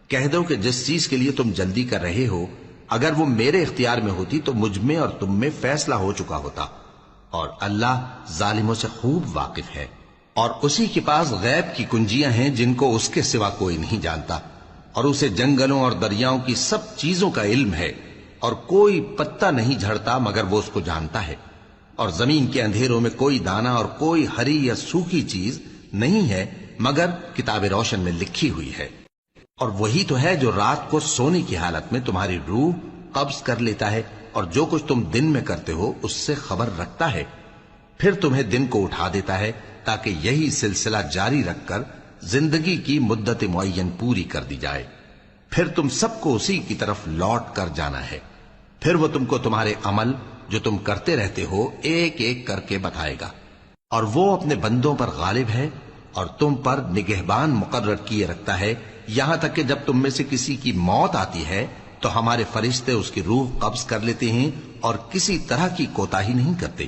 کہہ دو کہ جس چیز کے لیے تم جلدی کر رہے ہو اگر وہ میرے اختیار میں ہوتی تو مجھ میں اور تم میں فیصلہ ہو چکا ہوتا، اور اللہ ظالموں سے خوب واقف ہے۔ اور اسی کے پاس غیب کی کنجیاں ہیں جن کو اس کے سوا کوئی نہیں جانتا، اور اسے جنگلوں اور دریاؤں کی سب چیزوں کا علم ہے، اور کوئی پتا نہیں جھڑتا مگر وہ اس کو جانتا ہے، اور زمین کے اندھیروں میں کوئی دانہ اور کوئی ہری یا سوکھی چیز نہیں ہے مگر کتاب روشن میں لکھی ہوئی ہے۔ اور وہی تو ہے جو رات کو سونے کی حالت میں تمہاری روح قبض کر لیتا ہے، اور جو کچھ تم دن میں کرتے ہو اس سے خبر رکھتا ہے، پھر تمہیں دن کو اٹھا دیتا ہے تاکہ یہی سلسلہ جاری رکھ کر زندگی کی مدت معین پوری کر دی جائے، پھر تم سب کو اسی کی طرف لوٹ کر جانا ہے، پھر وہ تم کو تمہارے عمل جو تم کرتے رہتے ہو ایک ایک کر کے بتائے گا، اور وہ اپنے بندوں پر غالب ہے اور تم پر نگہبان مقرر کیے رکھتا ہے، یہاں تک کہ جب تم میں سے کسی کی موت آتی ہے تو ہمارے فرشتے اس کی روح قبض کر لیتے ہیں اور کسی طرح کی کوتاہی نہیں کرتے۔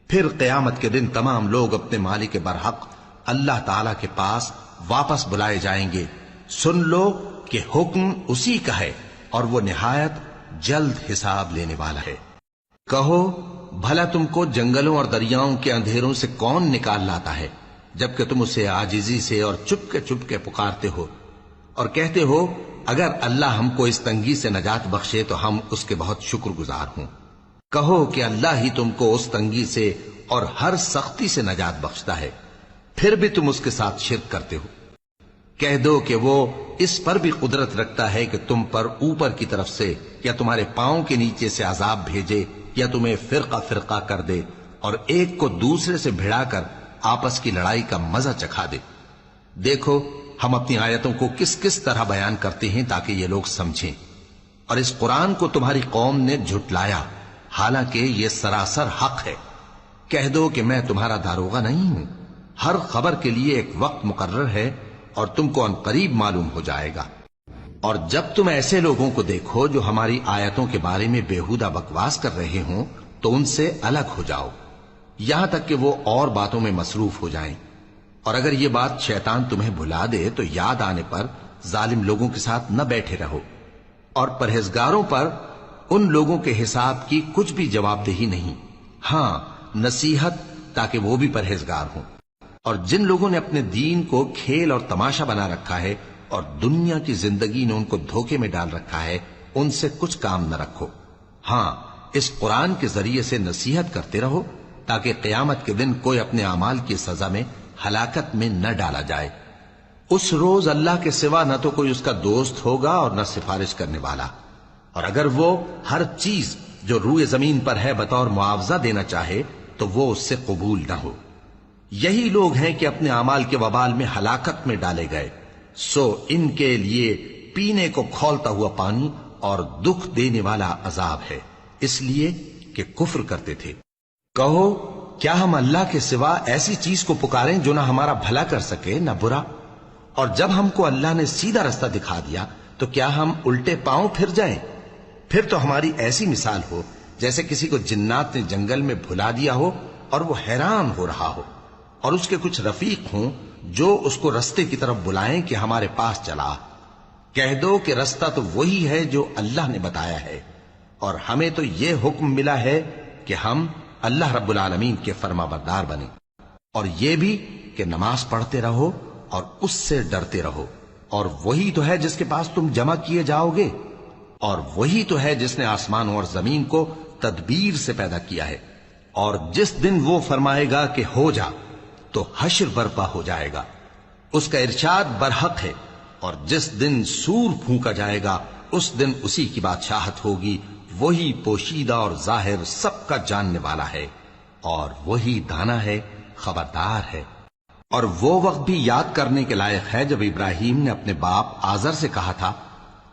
پھر قیامت کے دن تمام لوگ اپنے مالک برحق اللہ تعالی کے پاس واپس بلائے جائیں گے۔ سن لو کہ حکم اسی کا ہے اور وہ نہایت جلد حساب لینے والا ہے۔ کہو بھلا تم کو جنگلوں اور دریاؤں کے اندھیروں سے کون نکال لاتا ہے جبکہ تم اسے عاجزی سے اور چپ کے پکارتے ہو اور کہتے ہو اگر اللہ ہم کو اس تنگی سے نجات بخشے تو ہم اس کے بہت شکر گزار ہوں۔ کہو کہ اللہ ہی تم کو اس تنگی سے اور ہر سختی سے نجات بخشتا ہے، پھر بھی تم اس کے ساتھ شرک کرتے ہو۔ کہہ دو کہ وہ اس پر بھی قدرت رکھتا ہے کہ تم پر اوپر کی طرف سے یا تمہارے پاؤں کے نیچے سے عذاب بھیجے یا تمہیں فرقہ فرقہ کر دے اور ایک کو دوسرے سے بھڑا کر آپس کی لڑائی کا مزہ چکھا دے۔ دیکھو ہم اپنی آیتوں کو کس کس طرح بیان کرتے ہیں تاکہ یہ لوگ سمجھیں، اور اس قرآن کو تمہاری قوم نے جھٹلایا حالانکہ یہ سراسر حق ہے۔ کہہ دو کہ میں تمہارا داروغہ نہیں ہوں، ہر خبر کے لیے ایک وقت مقرر ہے اور تم کو عنقریب معلوم ہو جائے گا۔ اور جب تم ایسے لوگوں کو دیکھو جو ہماری آیتوں کے بارے میں بےہودہ بکواس کر رہے ہوں تو ان سے الگ ہو جاؤ یہاں تک کہ وہ اور باتوں میں مصروف ہو جائیں، اور اگر یہ بات شیطان تمہیں بھلا دے تو یاد آنے پر ظالم لوگوں کے ساتھ نہ بیٹھے رہو، اور پرہیزگاروں پر ان لوگوں کے حساب کی کچھ بھی جواب دہی نہیں، ہاں نصیحت تاکہ وہ بھی پرہیزگار ہوں۔ اور جن لوگوں نے اپنے دین کو کھیل اور تماشا بنا رکھا ہے اور دنیا کی زندگی نے ان کو دھوکے میں ڈال رکھا ہے ان سے کچھ کام نہ رکھو، ہاں اس قرآن کے ذریعے سے نصیحت کرتے رہو تاکہ قیامت کے دن کوئی اپنے اعمال کی سزا میں ہلاکت میں نہ ڈالا جائے۔ اس روز اللہ کے سوا نہ تو کوئی اس کا دوست ہوگا اور نہ سفارش کرنے والا، اور اگر وہ ہر چیز جو روئے زمین پر ہے بطور معاوضہ دینا چاہے تو وہ اس سے قبول نہ ہو۔ یہی لوگ ہیں کہ اپنے اعمال کے وبال میں ہلاکت میں ڈالے گئے، سو ان کے لیے پینے کو کھولتا ہوا پانی اور دکھ دینے والا عذاب ہے، اس لیے کہ کفر کرتے تھے۔ کہو کیا ہم اللہ کے سوا ایسی چیز کو پکاریں جو نہ ہمارا بھلا کر سکے نہ برا؟ اور جب ہم کو اللہ نے سیدھا رستہ دکھا دیا تو کیا ہم الٹے پاؤں پھر جائیں؟ پھر تو ہماری ایسی مثال ہو جیسے کسی کو جنات نے جنگل میں بھلا دیا ہو اور وہ حیران ہو رہا ہو، اور اس کے کچھ رفیق ہوں جو اس کو رستے کی طرف بلائیں کہ ہمارے پاس چلا۔ کہہ دو کہ رستہ تو وہی ہے جو اللہ نے بتایا ہے، اور ہمیں تو یہ حکم ملا ہے کہ ہم اللہ رب العالمین کے فرما بردار بنیں، اور یہ بھی کہ نماز پڑھتے رہو اور اس سے ڈرتے رہو، اور وہی تو ہے جس کے پاس تم جمع کیے جاؤ گے، اور وہی تو ہے جس نے آسمان اور زمین کو تدبیر سے پیدا کیا ہے، اور جس دن وہ فرمائے گا کہ ہو جا تو حشر برپا ہو جائے گا، اس کا ارشاد برحق ہے، اور جس دن سور پھونکا جائے گا اس دن اسی کی بادشاہت ہوگی، وہی پوشیدہ اور ظاہر سب کا جاننے والا ہے، اور وہی دانا ہے خبردار ہے۔ اور وہ وقت بھی یاد کرنے کے لائق ہے جب ابراہیم نے اپنے باپ آزر سے کہا تھا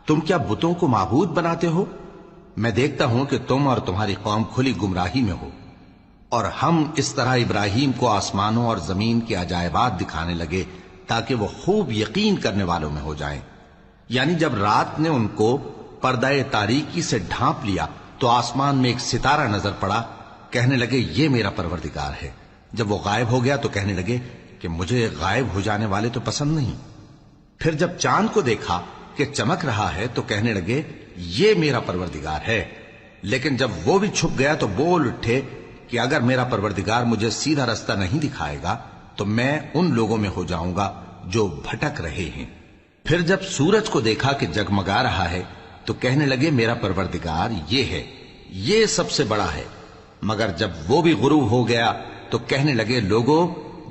تم کیا بتوں کو معبود بناتے ہو؟ میں دیکھتا ہوں کہ تم اور تمہاری قوم کھلی گمراہی میں ہو۔ اور ہم اس طرح ابراہیم کو آسمانوں اور زمین کے عجائبات دکھانے لگے تاکہ وہ خوب یقین کرنے والوں میں ہو جائیں۔ یعنی جب رات نے ان کو پردہ تاریکی سے ڈھانپ لیا تو آسمان میں ایک ستارہ نظر پڑا، کہنے لگے یہ میرا پروردگار ہے۔ جب وہ غائب ہو گیا تو کہنے لگے کہ مجھے غائب ہو جانے والے تو پسند نہیں۔ پھر جب چاند کو دیکھا کہ چمک رہا ہے تو کہنے لگے یہ میرا پروردگار ہے، لیکن جب وہ بھی چھپ گیا تو بول اٹھے کہ اگر میرا پروردگار مجھے سیدھا رستہ نہیں دکھائے گا تو میں ان لوگوں میں ہو جاؤں گا جو بھٹک رہے ہیں۔ پھر جب سورج کو دیکھا کہ جگمگا رہا ہے تو کہنے لگے میرا پروردگار یہ ہے، یہ سب سے بڑا ہے۔ مگر جب وہ بھی غروب ہو گیا تو کہنے لگے لوگو،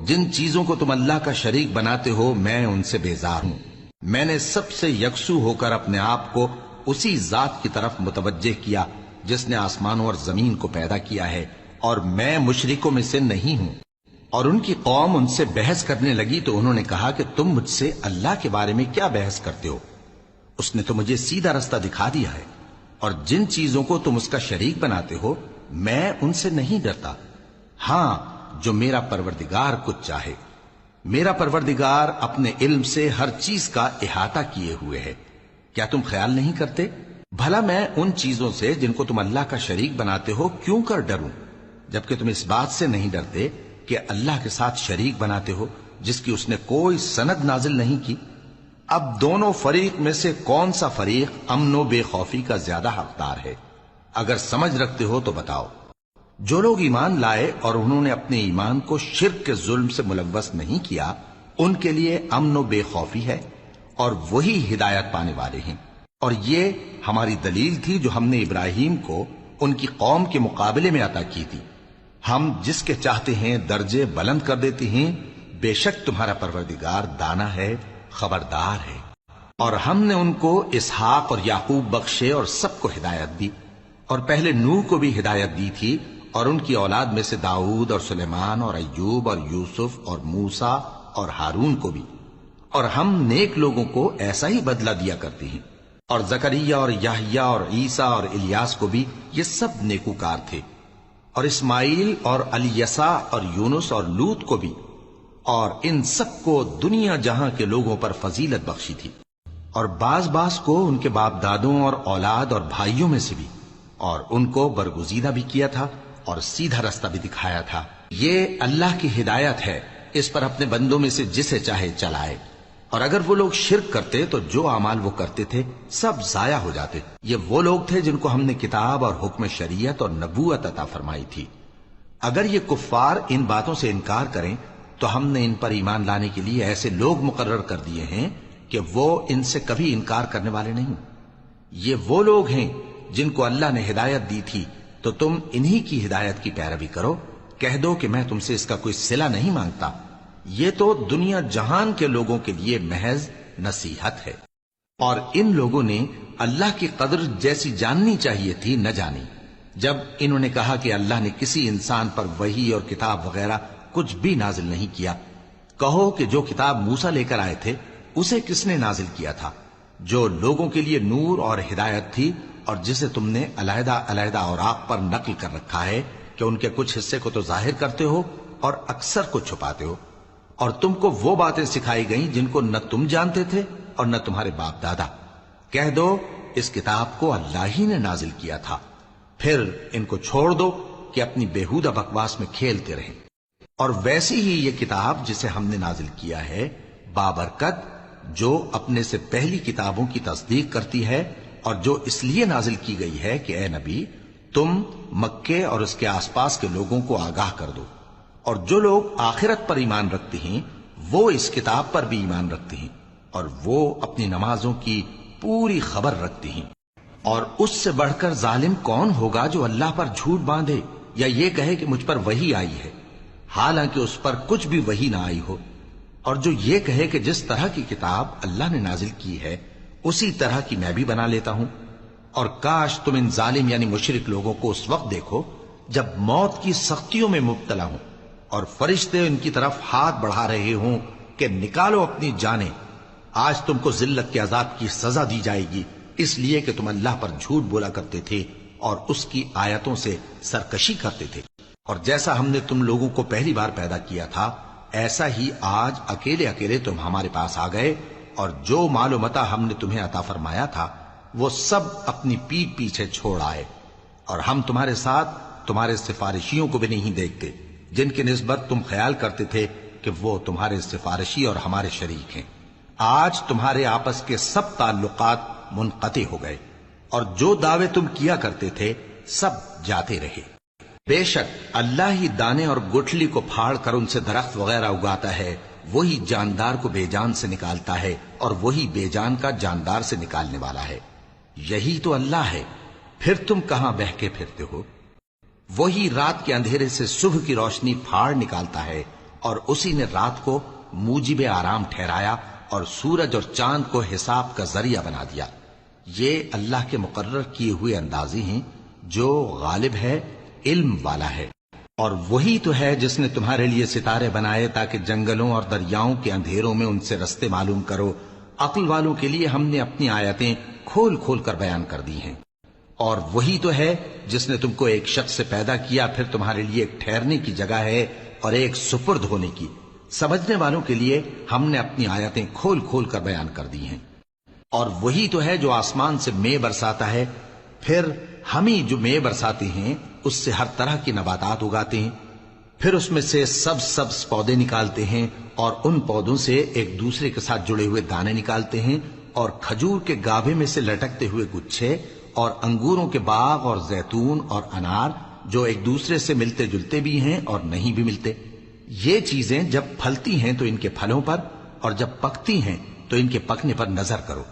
جن چیزوں کو تم اللہ کا شریک بناتے ہو میں ان سے بیزار ہوں۔ میں نے سب سے یکسو ہو کر اپنے آپ کو اسی ذات کی طرف متوجہ کیا جس نے آسمانوں اور زمین کو پیدا کیا ہے، اور میں مشرکوں میں سے نہیں ہوں۔ اور ان کی قوم ان سے بحث کرنے لگی تو انہوں نے کہا کہ تم مجھ سے اللہ کے بارے میں کیا بحث کرتے ہو؟ اس نے تو مجھے سیدھا رستہ دکھا دیا ہے، اور جن چیزوں کو تم اس کا شریک بناتے ہو میں ان سے نہیں ڈرتا، ہاں جو میرا پروردگار کچھ چاہے۔ میرا پروردگار اپنے علم سے ہر چیز کا احاطہ کیے ہوئے ہے۔ کیا تم خیال نہیں کرتے؟ بھلا میں ان چیزوں سے جن کو تم اللہ کا شریک بناتے ہو کیوں کر ڈروں، جبکہ تم اس بات سے نہیں ڈرتے کہ اللہ کے ساتھ شریک بناتے ہو جس کی اس نے کوئی سند نازل نہیں کی۔ اب دونوں فریق میں سے کون سا فریق امن و بے خوفی کا زیادہ حقدار ہے؟ اگر سمجھ رکھتے ہو تو بتاؤ۔ جو لوگ ایمان لائے اور انہوں نے اپنے ایمان کو شرک کے ظلم سے ملوث نہیں کیا، ان کے لیے امن و بے خوفی ہے، اور وہی ہدایت پانے والے ہیں۔ اور یہ ہماری دلیل تھی جو ہم نے ابراہیم کو ان کی قوم کے مقابلے میں عطا کی تھی۔ ہم جس کے چاہتے ہیں درجے بلند کر دیتے ہیں، بے شک تمہارا پروردگار دانا ہے، خبردار ہے۔ اور ہم نے ان کو اسحاق اور یعقوب بخشے اور سب کو ہدایت دی، اور پہلے نوح کو بھی ہدایت دی تھی، اور ان کی اولاد میں سے داؤد اور سلیمان اور ایوب اور یوسف اور موسیٰ اور ہارون کو بھی۔ اور ہم نیک لوگوں کو ایسا ہی بدلہ دیا کرتے ہیں۔ اور زکریا اور یحییٰ اور عیسیٰ اور الیاس کو بھی، یہ سب نیکوکار تھے۔ اور اسماعیل اور الیسع اور یونس اور لوط کو بھی، اور ان سب کو دنیا جہاں کے لوگوں پر فضیلت بخشی تھی، اور بعض کو ان کے باپ دادوں اور اولاد اور بھائیوں میں سے بھی، اور ان کو برگزیدہ بھی کیا تھا اور سیدھا رستہ بھی دکھایا تھا۔ یہ اللہ کی ہدایت ہے، اس پر اپنے بندوں میں سے جسے چاہے چلائے۔ اور اگر وہ لوگ شرک کرتے تو جو اعمال وہ کرتے تھے سب ضائع ہو جاتے۔ یہ وہ لوگ تھے جن کو ہم نے کتاب اور حکم شریعت اور نبوت عطا فرمائی تھی۔ اگر یہ کفار ان باتوں سے انکار کریں تو ہم نے ان پر ایمان لانے کے لیے ایسے لوگ مقرر کر دیے ہیں کہ وہ ان سے کبھی انکار کرنے والے نہیں۔ یہ وہ لوگ ہیں جن کو اللہ نے ہدایت دی تھی، تو تم انہی کی ہدایت کی پیروی کرو۔ کہہ دو کہ میں تم سے اس کا کوئی صلہ نہیں مانگتا، یہ تو دنیا جہان کے لوگوں کے لیے محض نصیحت ہے۔ اور ان لوگوں نے اللہ کی قدر جیسی جاننی چاہیے تھی نہ جانی۔ جب انہوں نے کہا کہ اللہ نے کسی انسان پر وحی اور کتاب وغیرہ کچھ بھی نازل نہیں کیا، کہو کہ جو کتاب موسیٰ لے کر آئے تھے اسے کس نے نازل کیا تھا، جو لوگوں کے لیے نور اور ہدایت تھی، اور جسے تم نے علیحدہ علیحدہ اوراق پر نقل کر رکھا ہے کہ ان کے کچھ حصے کو تو ظاہر کرتے ہو اور اکثر کو چھپاتے ہو۔ اور تم کو وہ باتیں سکھائی گئیں جن کو نہ تم جانتے تھے اور نہ تمہارے باپ دادا۔ کہہ دو اس کتاب کو اللہ ہی نے نازل کیا تھا، پھر ان کو چھوڑ دو کہ اپنی بیہودہ بکواس میں کھیلتے رہیں۔ اور ویسی ہی یہ کتاب جسے ہم نے نازل کیا ہے بابرکت، جو اپنے سے پہلی کتابوں کی تصدیق کرتی ہے، اور جو اس لیے نازل کی گئی ہے کہ اے نبی تم مکے اور اس کے آس پاس کے لوگوں کو آگاہ کر دو۔ اور جو لوگ آخرت پر ایمان رکھتے ہیں وہ اس کتاب پر بھی ایمان رکھتے ہیں، اور وہ اپنی نمازوں کی پوری خبر رکھتے ہیں۔ اور اس سے بڑھ کر ظالم کون ہوگا جو اللہ پر جھوٹ باندھے یا یہ کہے کہ مجھ پر وحی آئی ہے، حالانکہ اس پر کچھ بھی وحی نہ آئی ہو، اور جو یہ کہے کہ جس طرح کی کتاب اللہ نے نازل کی ہے اسی طرح کی میں بھی بنا لیتا ہوں۔ اور کاش تم ان ظالم یعنی مشرک لوگوں کو اس وقت دیکھو جب موت کی سختیوں میں مبتلا ہوں اور فرشتے ان کی طرف ہاتھ بڑھا رہے ہوں کہ نکالو اپنی جانیں، آج تم کو ذلت کے عذاب کی سزا دی جائے گی، اس لیے کہ تم اللہ پر جھوٹ بولا کرتے تھے اور اس کی آیتوں سے سرکشی کرتے تھے۔ اور جیسا ہم نے تم لوگوں کو پہلی بار پیدا کیا تھا ایسا ہی آج اکیلے اکیلے تم ہمارے پاس آ گئے، اور جو مال و متاع ہم نے تمہیں عطا فرمایا تھا وہ سب اپنی پیٹ پیچھے چھوڑ آئے، اور ہم تمہارے ساتھ تمہارے سفارشیوں کو بھی نہیں دیکھتے جن کی نسبت تم خیال کرتے تھے کہ وہ تمہارے سفارشی اور ہمارے شریک ہیں۔ آج تمہارے آپس کے سب تعلقات منقطع ہو گئے اور جو دعوے تم کیا کرتے تھے سب جاتے رہے۔ بے شک اللہ ہی دانے اور گٹھلی کو پھاڑ کر ان سے درخت وغیرہ اگاتا ہے، وہی جاندار کو بے جان سے نکالتا ہے اور وہی بے جان کا جاندار سے نکالنے والا ہے۔ یہی تو اللہ ہے، پھر تم کہاں بہکے پھرتے ہو؟ وہی رات کے اندھیرے سے صبح کی روشنی پھاڑ نکالتا ہے، اور اسی نے رات کو موجب آرام ٹھہرایا اور سورج اور چاند کو حساب کا ذریعہ بنا دیا۔ یہ اللہ کے مقرر کیے ہوئے اندازے ہیں جو غالب ہے، علم والا ہے۔ اور وہی تو ہے جس نے تمہارے لیے ستارے بنائے تاکہ جنگلوں اور دریاؤں کے اندھیروں میں ان سے رستے معلوم کرو۔ عقل والوں کے لیے ہم نے اپنی آیتیں کھول کھول کر بیان کر دی ہیں۔ اور وہی تو ہے جس نے تم کو ایک شخص سے پیدا کیا، پھر تمہارے لیے ایک ٹھہرنے کی جگہ ہے اور ایک سپرد ہونے کی۔ سمجھنے والوں کے لیے ہم نے اپنی آیتیں کھول کھول کر بیان کر دی ہیں۔ اور وہی تو ہے جو آسمان سے مے برساتا ہے، پھر ہم ہی جو مے برساتے ہیں اس سے ہر طرح کی نباتات اگاتے ہیں، پھر اس میں سے سبز پودے نکالتے ہیں اور ان پودوں سے ایک دوسرے کے ساتھ جڑے ہوئے دانے نکالتے ہیں، اور کھجور کے گابھے میں سے لٹکتے ہوئے گچھے، اور انگوروں کے باغ اور زیتون اور انار جو ایک دوسرے سے ملتے جلتے بھی ہیں اور نہیں بھی ملتے۔ یہ چیزیں جب پھلتی ہیں تو ان کے پھلوں پر، اور جب پکتی ہیں تو ان کے پکنے پر نظر کرو۔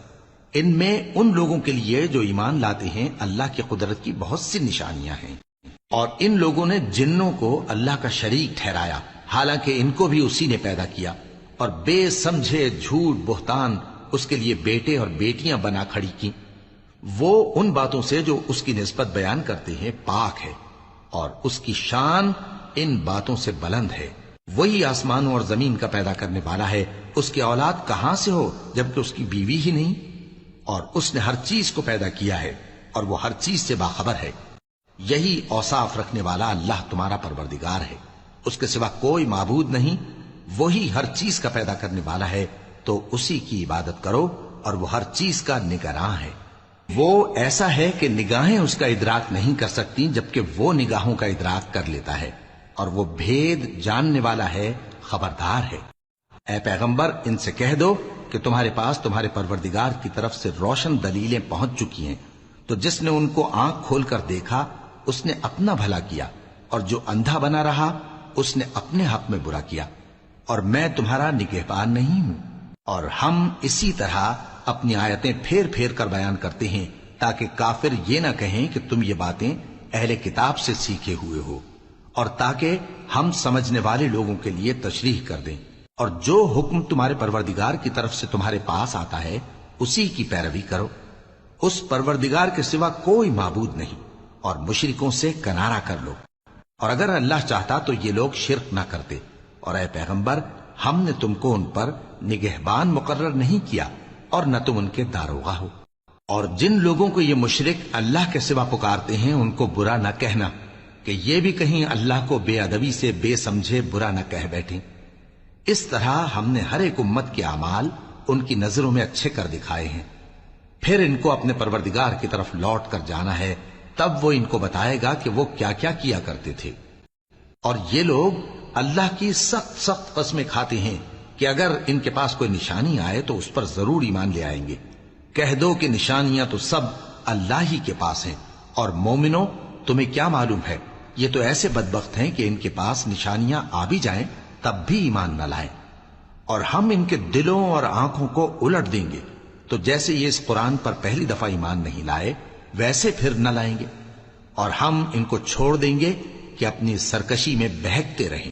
ان میں ان لوگوں کے لیے جو ایمان لاتے ہیں اللہ کی قدرت کی بہت سی نشانیاں ہیں۔ اور ان لوگوں نے جنوں کو اللہ کا شریک ٹھہرایا، حالانکہ ان کو بھی اسی نے پیدا کیا، اور بے سمجھے جھوٹ بہتان اس کے لیے بیٹے اور بیٹیاں بنا کھڑی کی۔ وہ ان باتوں سے جو اس کی نسبت بیان کرتے ہیں پاک ہے، اور اس کی شان ان باتوں سے بلند ہے۔ وہی آسمانوں اور زمین کا پیدا کرنے والا ہے، اس کی اولاد کہاں سے ہو جبکہ اس کی بیوی ہی نہیں؟ اور اس نے ہر چیز کو پیدا کیا ہے اور وہ ہر چیز سے باخبر ہے۔ یہی اوصاف رکھنے والا اللہ تمہارا پروردگار ہے، اس کے سوا کوئی معبود نہیں۔ وہی ہر چیز کا پیدا کرنے والا ہے، تو اسی کی عبادت کرو، اور وہ ہر چیز کا نگراں ہے۔ وہ ایسا ہے کہ نگاہیں اس کا ادراک نہیں کر سکتی، جبکہ وہ نگاہوں کا ادراک کر لیتا ہے، اور وہ بھید جاننے والا ہے، خبردار ہے۔ اے پیغمبر ان سے کہہ دو کہ تمہارے پاس تمہارے پروردگار کی طرف سے روشن دلیلیں پہنچ چکی ہیں، تو جس نے ان کو آنکھ کھول کر دیکھا اس نے اپنا بھلا کیا، اور جو اندھا بنا رہا اس نے اپنے حق میں برا کیا، اور میں تمہارا نگہبان نہیں ہوں۔ اور ہم اسی طرح اپنی آیتیں پھیر پھیر کر بیان کرتے ہیں تاکہ کافر یہ نہ کہیں کہ تم یہ باتیں اہل کتاب سے سیکھے ہوئے ہو، اور تاکہ ہم سمجھنے والے لوگوں کے لیے تشریح کر دیں۔ اور جو حکم تمہارے پروردگار کی طرف سے تمہارے پاس آتا ہے اسی کی پیروی کرو۔ اس پروردگار کے سوا کوئی معبود نہیں، اور مشرکوں سے کنارہ کر لو۔ اور اگر اللہ چاہتا تو یہ لوگ شرک نہ کرتے، اور اے پیغمبر ہم نے تم کو ان پر نگہبان مقرر نہیں کیا، اور نہ تم ان کے داروغہ ہو۔ اور جن لوگوں کو یہ مشرک اللہ کے سوا پکارتے ہیں ان کو برا نہ کہنا، کہ یہ بھی کہیں اللہ کو بے ادبی سے بے سمجھے برا نہ کہہ بیٹھیں۔ اس طرح ہم نے ہر ایک امت کے اعمال ان کی نظروں میں اچھے کر دکھائے ہیں، پھر ان کو اپنے پروردگار کی طرف لوٹ کر جانا ہے، تب وہ ان کو بتائے گا کہ وہ کیا کیا کیا کرتے تھے۔ اور یہ لوگ اللہ کی سخت سخت قسمیں کھاتے ہیں کہ اگر ان کے پاس کوئی نشانی آئے تو اس پر ضرور ایمان لے آئیں گے۔ کہہ دو کہ نشانیاں تو سب اللہ ہی کے پاس ہیں، اور مومنوں تمہیں کیا معلوم ہے، یہ تو ایسے بدبخت ہیں کہ ان کے پاس نشانیاں آ بھی جائیں تب بھی ایمان نہ لائیں، اور ہم ان کے دلوں اور آنکھوں کو الٹ دیں گے، تو جیسے یہ اس قرآن پر پہلی دفعہ ایمان نہیں لائے ویسے پھر نہ لائیں گے، اور ہم ان کو چھوڑ دیں گے کہ اپنی سرکشی میں بہکتے رہیں۔